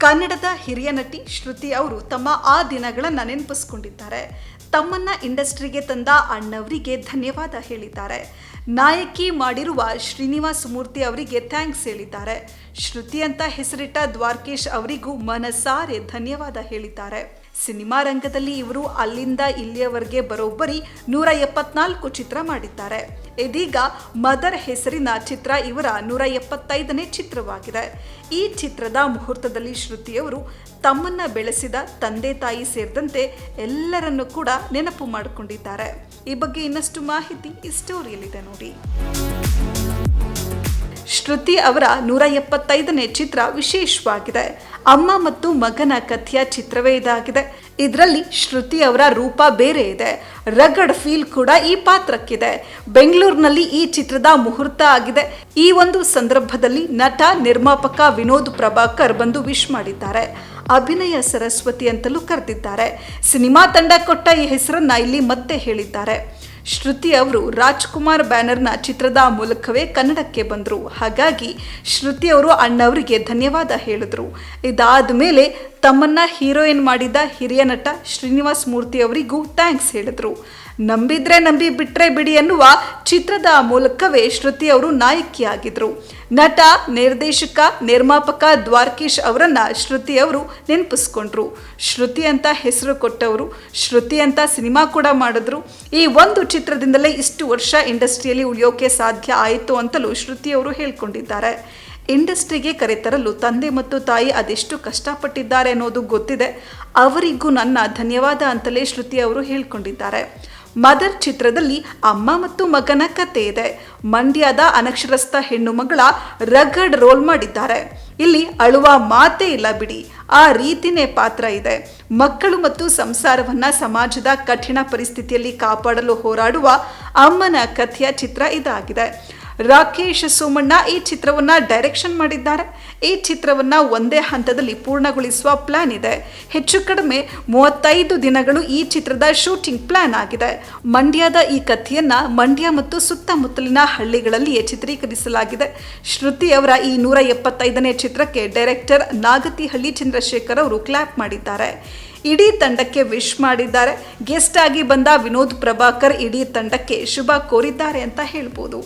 ಕನ್ನಡದ ಹಿರಿಯ ನಟಿ ಶ್ರುತಿ ಅವರು ತಮ್ಮ ಆ ದಿನಗಳನ್ನು ನೆನಪಿಸ್ಕೊಂಡಿದ್ದಾರೆ. ತಮ್ಮನ್ನ ಇಂಡಸ್ಟ್ರಿಗೆ ತಂದ ಅಣ್ಣವರಿಗೆ ಧನ್ಯವಾದ ಹೇಳಿದ್ದಾರೆ. ನಾಯಕಿ ಮಾಡಿರುವ ಶ್ರೀನಿವಾಸ ಮೂರ್ತಿ ಅವರಿಗೆ ಥ್ಯಾಂಕ್ಸ್ ಹೇಳಿದ್ದಾರೆ. ಶ್ರುತಿ ಅಂತ ಹೆಸರಿಟ್ಟ ದ್ವಾರಕೀಶ್ ಅವರಿಗೂ ಮನಸಾರೆ ಧನ್ಯವಾದ ಹೇಳಿದ್ದಾರೆ. ಸಿನಿಮಾ ರಂಗದಲ್ಲಿ ಇವರು ಅಲ್ಲಿಂದ ಇಲ್ಲಿಯವರೆಗೆ ಬರೋಬ್ಬರಿ 174 ಚಿತ್ರ ಮಾಡಿದ್ದಾರೆ. ಇದೀಗ ಮದರ್ ಹೆಸರಿನ ಚಿತ್ರ ಇವರ 175ನೇ ಚಿತ್ರವಾಗಿದೆ. ಈ ಚಿತ್ರದ ಮುಹೂರ್ತದಲ್ಲಿ ಶ್ರುತಿಯವರು ತಮ್ಮನ್ನ ಬೆಳೆಸಿದ ತಂದೆ ತಾಯಿ ಸೇರಿದಂತೆ ಎಲ್ಲರನ್ನೂ ಕೂಡ ನೆನಪು ಮಾಡಿಕೊಂಡಿದ್ದಾರೆ. ಈ ಬಗ್ಗೆ ಇನ್ನಷ್ಟು ಮಾಹಿತಿ ಈ ಸ್ಟೋರಿಯಲ್ಲಿದೆ ನೋಡಿ. ಶ್ರುತಿ ಅವರ 175ನೇ ಚಿತ್ರ ವಿಶೇಷವಾಗಿದೆ. ಅಮ್ಮ ಮತ್ತು ಮಗನ ಕಥೆಯ ಚಿತ್ರವೇ ಇದಾಗಿದೆ. ಇದರಲ್ಲಿ ಶ್ರುತಿ ಅವರ ರೂಪ ಬೇರೆ ಇದೆ. ರಗಡ್ ಫೀಲ್ ಕೂಡ ಈ ಪಾತ್ರಕ್ಕಿದೆ. ಬೆಂಗಳೂರಿನಲ್ಲಿ ಈ ಚಿತ್ರದ ಮುಹೂರ್ತ ಆಗಿದೆ. ಈ ಒಂದು ಸಂದರ್ಭದಲ್ಲಿ ನಟ ನಿರ್ಮಾಪಕ ವಿನೋದ್ ಪ್ರಭಾಕರ್ ಬಂದು ವಿಶ್ ಮಾಡಿದ್ದಾರೆ. ಅಭಿನಯ ಸರಸ್ವತಿ ಅಂತಲೂ ಕರೆದಿದ್ದಾರೆ. ಸಿನಿಮಾ ತಂಡ ಕೊಟ್ಟ ಈ ಹೆಸರನ್ನ ಇಲ್ಲಿ ಮತ್ತೆ ಹೇಳಿದ್ದಾರೆ. ಶ್ರುತಿ ಅವರು ರಾಜ್ಕುಮಾರ್ ಬ್ಯಾನರ್ನ ಚಿತ್ರದ ಮೂಲಕವೇ ಕನ್ನಡಕ್ಕೆ ಬಂದರು. ಹಾಗಾಗಿ ಶ್ರುತಿ ಅವರು ಅಣ್ಣವರಿಗೆ ಧನ್ಯವಾದ ಹೇಳಿದ್ರು. ಇದಾದ ಮೇಲೆ ತಮ್ಮನ್ನ ಹೀರೋಯಿನ್ ಮಾಡಿದ ಹಿರಿಯ ನಟ ಶ್ರೀನಿವಾಸ ಮೂರ್ತಿ ಅವರಿಗೂ ಥ್ಯಾಂಕ್ಸ್ ಹೇಳಿದ್ರು. ನಂಬಿದ್ರೆ ನಂಬಿ ಬಿಟ್ರೆ ಬಿಡಿ ಎನ್ನುವ ಚಿತ್ರದ ಮೂಲಕವೇ ಶ್ರುತಿ ಅವರು ನಾಯಕಿಯಾಗಿದ್ರು. ನಟ, ನಿರ್ದೇಶಕ, ನಿರ್ಮಾಪಕ ದ್ವಾರಕೀಶ್ ಅವರನ್ನ ಶ್ರುತಿ ಅವರು ನೆನಪಿಸ್ಕೊಂಡ್ರು. ಶ್ರುತಿ ಅಂತ ಹೆಸರು ಕೊಟ್ಟವರು, ಶ್ರುತಿ ಅಂತ ಸಿನಿಮಾ ಕೂಡ ಮಾಡಿದ್ರು. ಈ ಒಂದು ಚಿತ್ರದಿಂದಲೇ ಇಷ್ಟು ವರ್ಷ ಇಂಡಸ್ಟ್ರಿಯಲ್ಲಿ ಉಳಿಯೋಕೆ ಸಾಧ್ಯ ಆಯಿತು ಅಂತಲೂ ಶ್ರುತಿ ಅವರು ಹೇಳ್ಕೊಂಡಿದ್ದಾರೆ. ಇಂಡಸ್ಟ್ರಿಗೆ ಕರೆತರಲು ತಂದೆ ಮತ್ತು ತಾಯಿ ಅದೆಷ್ಟು ಕಷ್ಟಪಟ್ಟಿದ್ದಾರೆ ಅನ್ನೋದು ಗೊತ್ತಿದೆ. ಅವರಿಗೂ ನನ್ನ ಧನ್ಯವಾದ ಅಂತಲೇ ಶ್ರುತಿ ಅವರು ಹೇಳ್ಕೊಂಡಿದ್ದಾರೆ. ಮದರ್ ಚಿತ್ರದಲ್ಲಿ ಅಮ್ಮ ಮತ್ತು ಮಗನ ಕತೆ ಇದೆ. ಮಂಡ್ಯದ ಅನಕ್ಷರಸ್ಥ ಹೆಣ್ಣು ಮಗಳ ರಗಡ್ ರೋಲ್ ಮಾಡಿದ್ದಾರೆ. ಇಲ್ಲಿ ಅಳುವ ಮಾತೇ ಇಲ್ಲ ಬಿಡಿ, ಆ ರೀತಿನೇ ಪಾತ್ರ ಇದೆ. ಮಕ್ಕಳು ಮತ್ತು ಸಂಸಾರವನ್ನ ಸಮಾಜದ ಕಠಿಣ ಪರಿಸ್ಥಿತಿಯಲ್ಲಿ ಕಾಪಾಡಲು ಹೋರಾಡುವ ಅಮ್ಮನ ಕಥೆಯ ಚಿತ್ರ ಇದಾಗಿದೆ. ರಾಕೇಶ್ ಸೋಮಣ್ಣ ಈ ಚಿತ್ರವನ್ನ ಡೈರೆಕ್ಷನ್ ಮಾಡಿದ್ದಾರೆ. ಈ ಚಿತ್ರವನ್ನ ಒಂದೇ ಹಂತದಲ್ಲಿ ಪೂರ್ಣಗೊಳಿಸುವ ಪ್ಲಾನ್ ಇದೆ. ಹೆಚ್ಚು ಕಡಿಮೆ 35 ದಿನಗಳು ಈ ಚಿತ್ರದ ಶೂಟಿಂಗ್ ಪ್ಲಾನ್ ಆಗಿದೆ. ಮಂಡ್ಯದ ಈ ಕಥೆಯನ್ನ ಮಂಡ್ಯ ಮತ್ತು ಸುತ್ತಮುತ್ತಲಿನ ಹಳ್ಳಿಗಳಲ್ಲಿಯೇ ಚಿತ್ರೀಕರಿಸಲಾಗಿದೆ. ಶ್ರುತಿ ಅವರ ಈ 175ನೇ ಚಿತ್ರಕ್ಕೆ ಡೈರೆಕ್ಟರ್ ನಾಗತಿಹಳ್ಳಿ ಚಂದ್ರಶೇಖರ್ ಅವರು ಕ್ಲಾಪ್ ಮಾಡಿದ್ದಾರೆ. ಇಡೀ ತಂಡಕ್ಕೆ ವಿಶ್ ಮಾಡಿದ್ದಾರೆ. ಗೆಸ್ಟ್ ಆಗಿ ಬಂದ ವಿನೋದ್ ಪ್ರಭಾಕರ್ ಇಡೀ ತಂಡಕ್ಕೆ ಶುಭ ಕೋರಿದ್ದಾರೆ ಅಂತ ಹೇಳ್ಬೋದು.